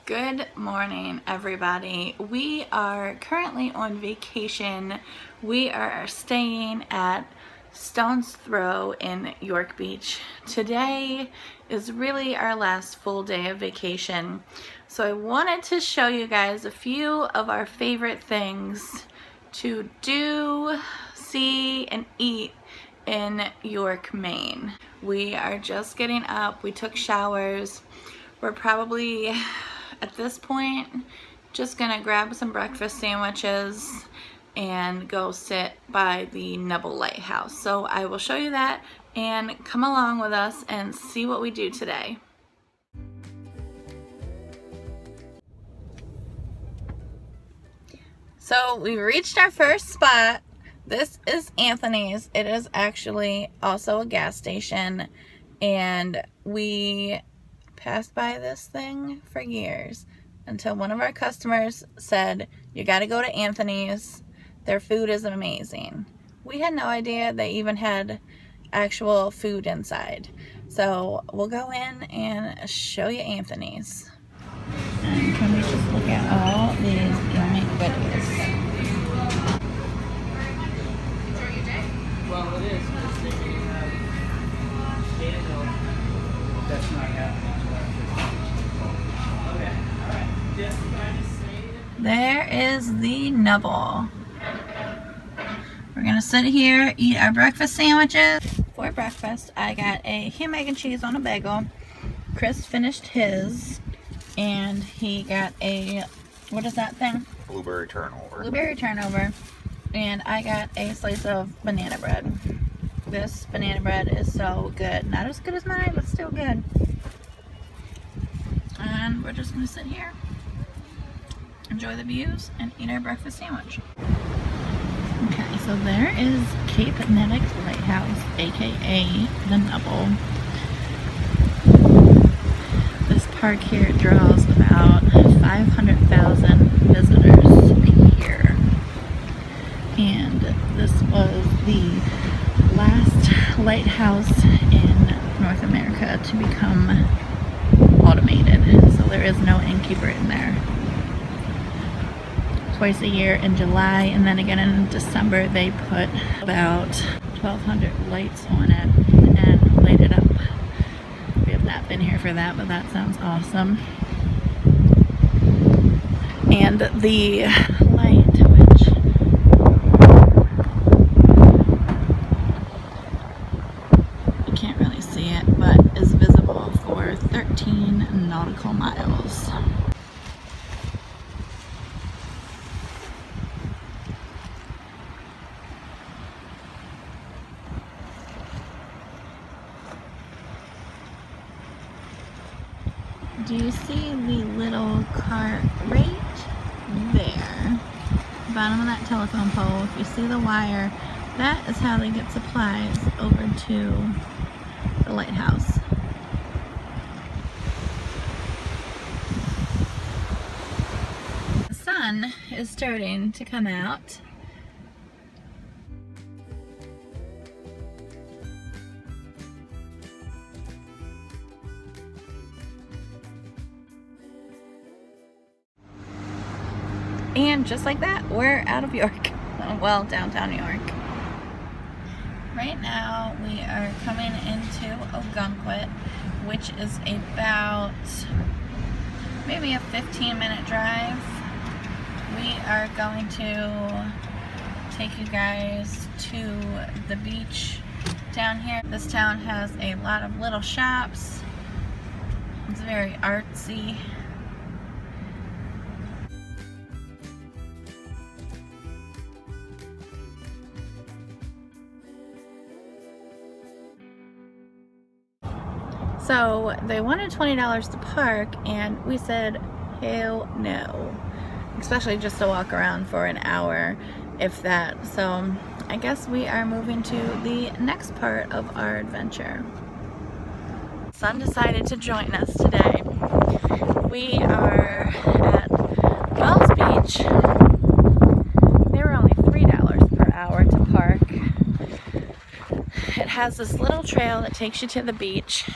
Good morning, everybody. We are currently on vacation. We are staying at Stone's Throw in York Beach. Today is really our last full day of vacation. So I wanted to show you guys a few of our favorite things to do, see, and eat in York, Maine. We are just getting up. We took showers. We're probably at this point just gonna grab some breakfast sandwiches and go sit by the Nubble Lighthouse. So I will show you that and come along with us and see what we do today. So we reached our first spot. This is Anthony's. It is actually also a gas station, and we passed by this thing for years until one of our customers said, "You got to go to Anthony's. Their food is amazing." We had no idea they even had actual food inside. So we'll go in and show you Anthony's. And can we just look at all these yummy goodies? Well, it is, because they have handle that's not happening. Okay, alright. Just kind of say it. There is the Nubble. We're gonna sit here, eat our breakfast sandwiches. For breakfast, I got a ham, egg, and cheese on a bagel. Chris finished his, and he got a, what is that thing? Blueberry turnover. Blueberry turnover. And I got a slice of banana bread. This banana bread is so good. Not as good as mine, but still good. And we're just gonna sit here, enjoy the views, and eat our breakfast sandwich. Okay, so there is Cape Nettic Lighthouse, aka the Nubble. This park here draws about 500,000 visitors a year. And this was the last lighthouse in North America to become automated. So there is no innkeeper in there. Twice a year in July, and then again in December, they put about 1,200 lights on it and light it up. We have not been here for that, but that sounds awesome. And the light, which you can't really see it, but is visible for 13 nautical miles. Do you see the little cart right there? Bottom of that telephone pole. If you see the wire, that is how they get supplies over to the lighthouse. The sun is starting to come out. And just like that, we're out of York. Well, downtown York. Right now, we are coming into Ogunquit, which is about maybe a 15-minute drive. We are going to take you guys to the beach down here. This town has a lot of little shops. It's very artsy. So they wanted $20 to park, and we said, hell no. Especially just to walk around for an hour, if that. So I guess we are moving to the next part of our adventure. Son decided to join us today. We are at Wells Beach. They were only $3 per hour to park. It has this little trail that takes you to the beach.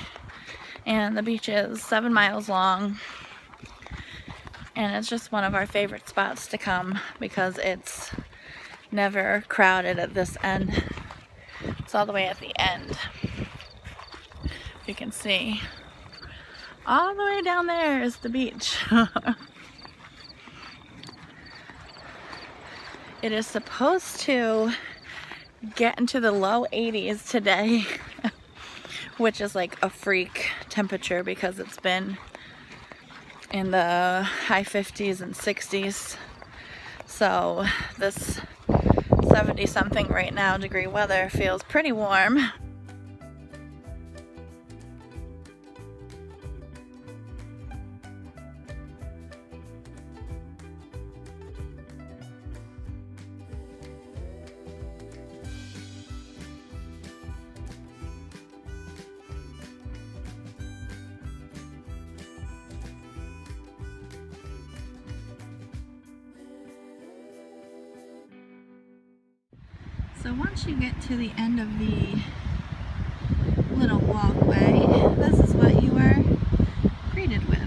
And the beach is 7 miles long. And it's just one of our favorite spots to come because it's never crowded at this end. It's all the way at the end. You can see all the way down there is the beach. It is supposed to get into the low 80s today, which is like a freak temperature because it's been in the high 50s and 60s. So this 70 something right now degree weather feels pretty warm. So once you get to the end of the little walkway, this is what you are greeted with.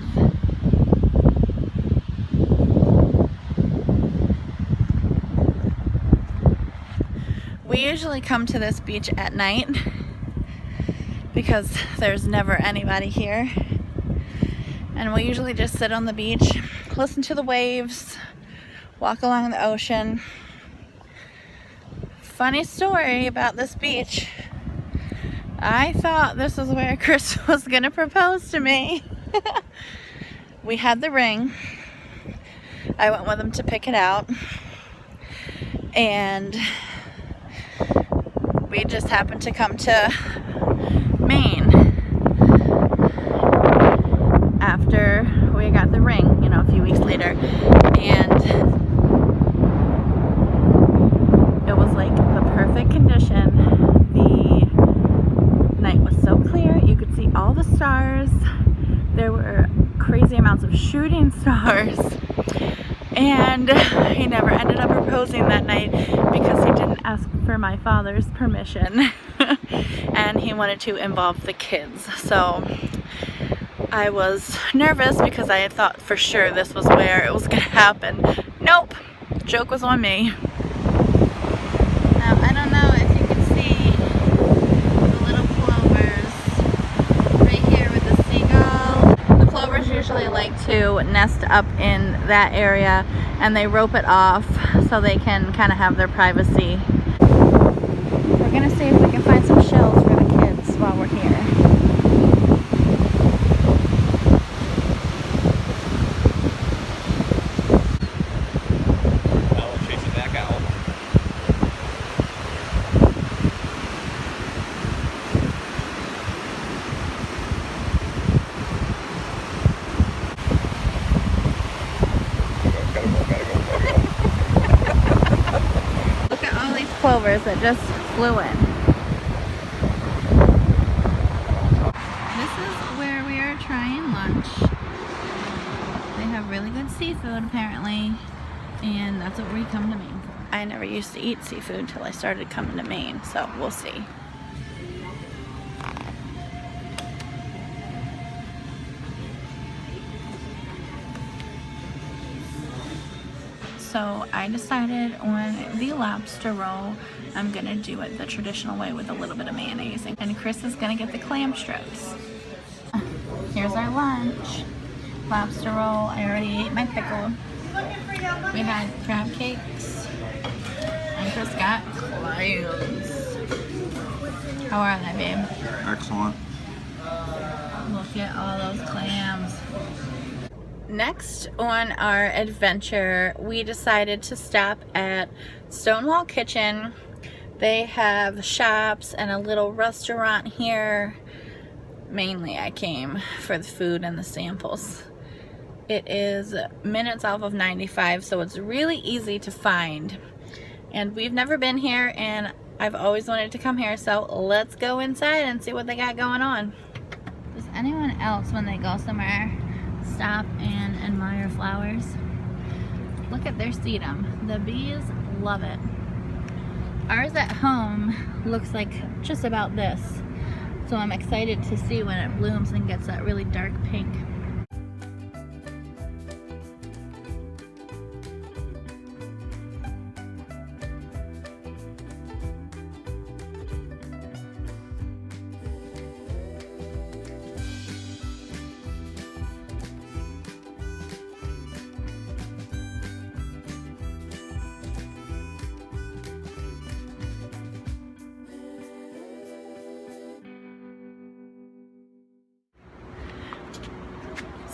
We usually come to this beach at night because there's never anybody here. And we usually just sit on the beach, listen to the waves, walk along the ocean. Funny story about this beach. I thought this was where Chris was gonna propose to me. We had the ring. I went with him to pick it out. And we just happened to come to Maine after we got the ring, you know, a few weeks later. And it was like the perfect condition. The night was so clear, you could see all the stars. There were crazy amounts of shooting stars. And he never ended up proposing that night because he didn't ask for my father's permission. And he wanted to involve the kids. So I was nervous because I had thought for sure this was where it was going to happen. Nope, joke was on me. Now, I don't know if you can see the little plovers right here with the seagull. The plovers usually like to nest up in that area and they rope it off so they can kind of have their privacy. We're going to see if we can find some shells for the kids while we're here. Plovers that just flew in. This is where we are trying lunch. They have really good seafood apparently, and that's what we come to Maine for. I never used to eat seafood until I started coming to Maine, so we'll see. So I decided on the lobster roll, I'm gonna do it the traditional way with a little bit of mayonnaise. And Chris is gonna get the clam strips. Here's our lunch. Lobster roll, I already ate my pickle. We had crab cakes. And Chris got clams. How are they, babe? Excellent. Look at all those clams. Next on our adventure, we decided to stop at Stonewall Kitchen. They have shops and a little restaurant here. Mainly I came for the food and the samples. It is minutes off of 95, so it's really easy to find. And we've never been here, and I've always wanted to come here, so let's go inside and see what they got going on. Does anyone else, when they go somewhere, stop and admire flowers? Look at their sedum. The bees love it. Ours at home looks like just about this. So I'm excited to see when it blooms and gets that really dark pink.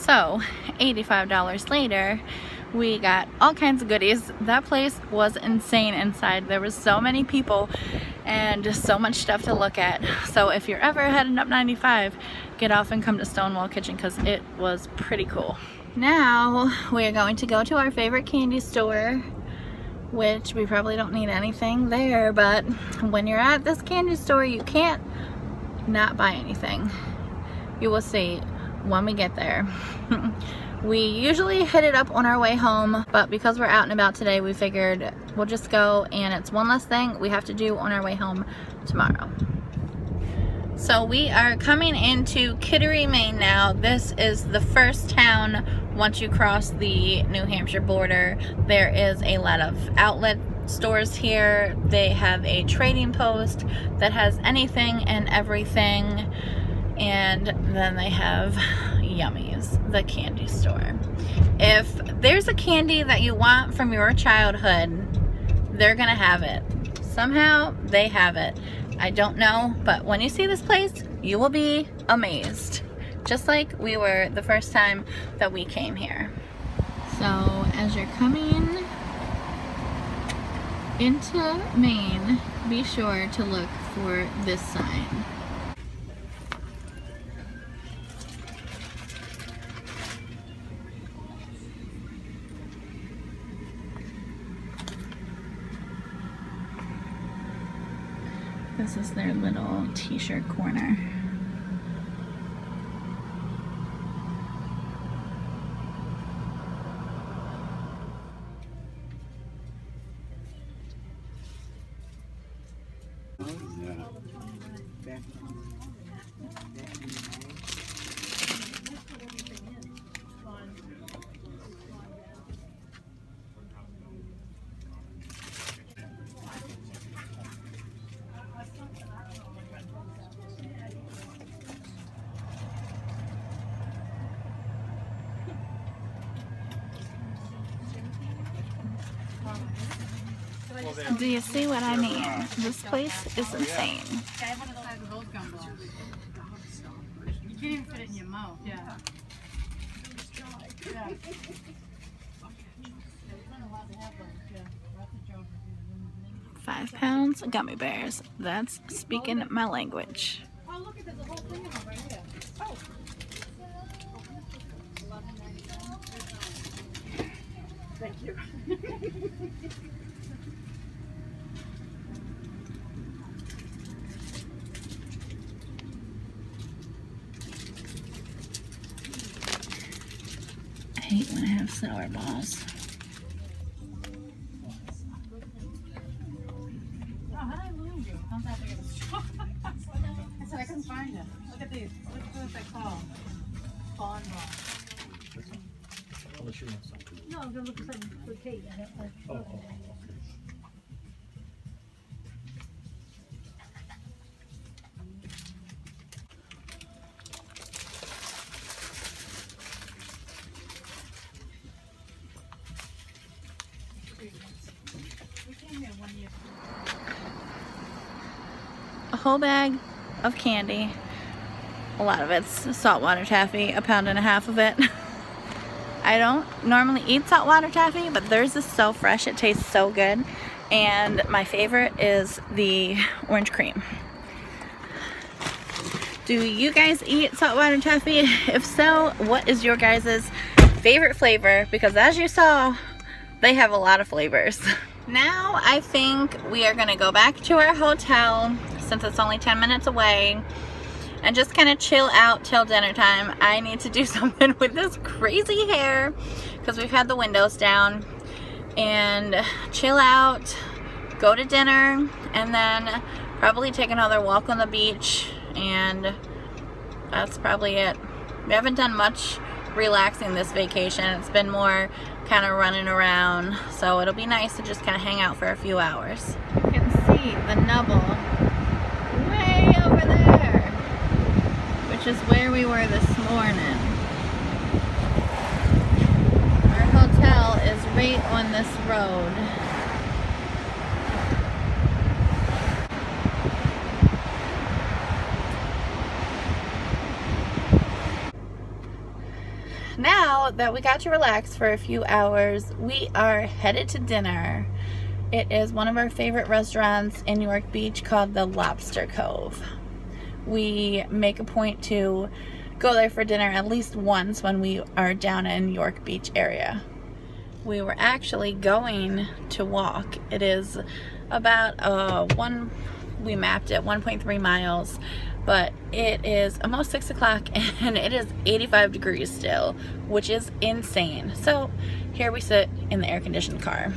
So $85 later, we got all kinds of goodies. That place was insane inside. There was so many people and just so much stuff to look at. So if you're ever heading up 95, get off and come to Stonewall Kitchen because it was pretty cool. Now we are going to go to our favorite candy store, which we probably don't need anything there, but when you're at this candy store, you can't not buy anything. You will see when we get there. We usually hit it up on our way home, but because we're out and about today, we figured we'll just go, and it's one less thing we have to do on our way home tomorrow. So we are coming into Kittery, Maine now. This is the first town once you cross the New Hampshire border. There is a lot of outlet stores here. They have a trading post that has anything and everything. And then they have Yummies, the candy store. If there's a candy that you want from your childhood, they're gonna have it. Somehow they have it. I don't know, but when you see this place, you will be amazed. Just like we were the first time that we came here. So as you're coming into Maine, be sure to look for this sign. This is their little t-shirt corner. Do you see what I mean? This place is insane. You can't even fit it in your mouth. Yeah. 5 pounds gummy bears. That's speaking my language. Oh, look at this, the whole thing of them right here. Oh. Thank you. I hate when I have sour balls. Oh, how did I lose you? How's that big of a straw? I said I couldn't find it. Look at these. Look at what they call fawn balls. Unless you want some. No, I'm gonna look for something for Kate. Oh. We came here 1 year. A whole bag of candy. A lot of it's saltwater taffy, 1.5 pounds of it. I don't normally eat saltwater taffy, but theirs is so fresh, it tastes so good. And my favorite is the orange cream. Do you guys eat saltwater taffy? If so, what is your guys' favorite flavor? Because as you saw, they have a lot of flavors. Now I think we are gonna go back to our hotel since it's only 10 minutes away and just kind of chill out till dinner time. I need to do something with this crazy hair because we've had the windows down, and chill out, go to dinner, and then probably take another walk on the beach, and that's probably it. We haven't done much relaxing this vacation. It's been more kind of running around, so it'll be nice to just kind of hang out for a few hours. You can see the Nubble way over there, which is where we were this morning. Our hotel is right on this road. that we got to relax for a few hours, we are headed to dinner. It is one of our favorite restaurants in York Beach called the Lobster Cove. We make a point to go there for dinner at least once when we are down in York Beach area. We were actually going to walk. It is about we mapped it 1.3 miles, but it is almost 6 o'clock and it is 85 degrees still, which is insane. So here we sit in the air-conditioned car.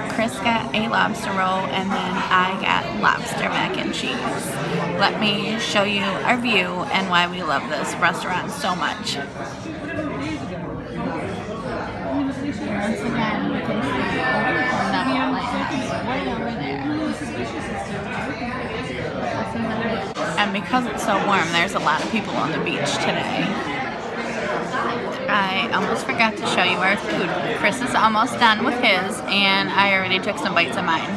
Chris got a lobster roll and then I got lobster mac and cheese. Let me show you our view and why we love this restaurant so much. Once again, you can see another lighthouse way over there. And because it's so warm, there's a lot of people on the beach today. I almost forgot to show you our food. Chris is almost done with his, and I already took some bites of mine.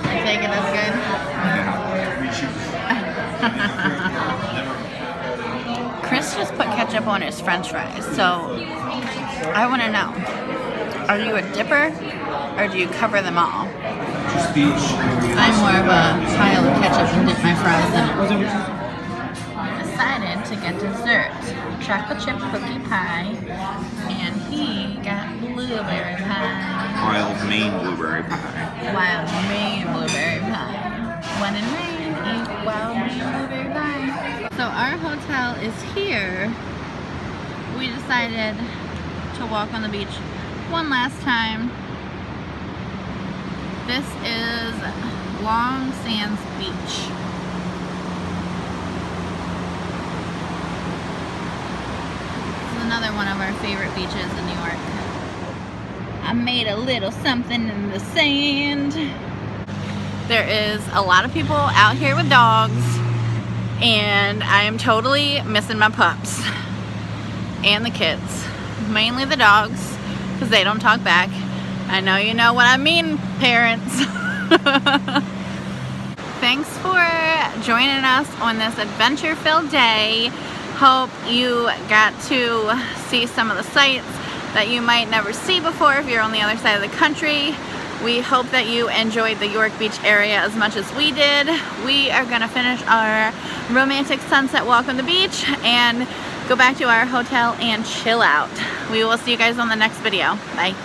I take it as good? Chris just put ketchup on his french fries, so I want to know, are you a dipper or do you cover them all? I'm more of a pile of ketchup and dip my fries in it. I decided to get dessert, chocolate chip cookie pie, and he got blueberry pie. Wild Maine blueberry pie. Wild Maine blueberry pie. When in Maine, eat wild Maine blueberry pie. So our hotel is here. We decided to walk on the beach one last time. This is Long Sands Beach. This is another one of our favorite beaches in New York. I made a little something in the sand. There is a lot of people out here with dogs, and I am totally missing my pups and the kids. Mainly the dogs, because they don't talk back. I know you know what I mean, parents. Thanks for joining us on this adventure-filled day. Hope you got to see some of the sights that you might never see before if you're on the other side of the country. We hope that you enjoyed the York Beach area as much as we did. We are gonna finish our romantic sunset walk on the beach and go back to our hotel and chill out. We will see you guys on the next video. Bye.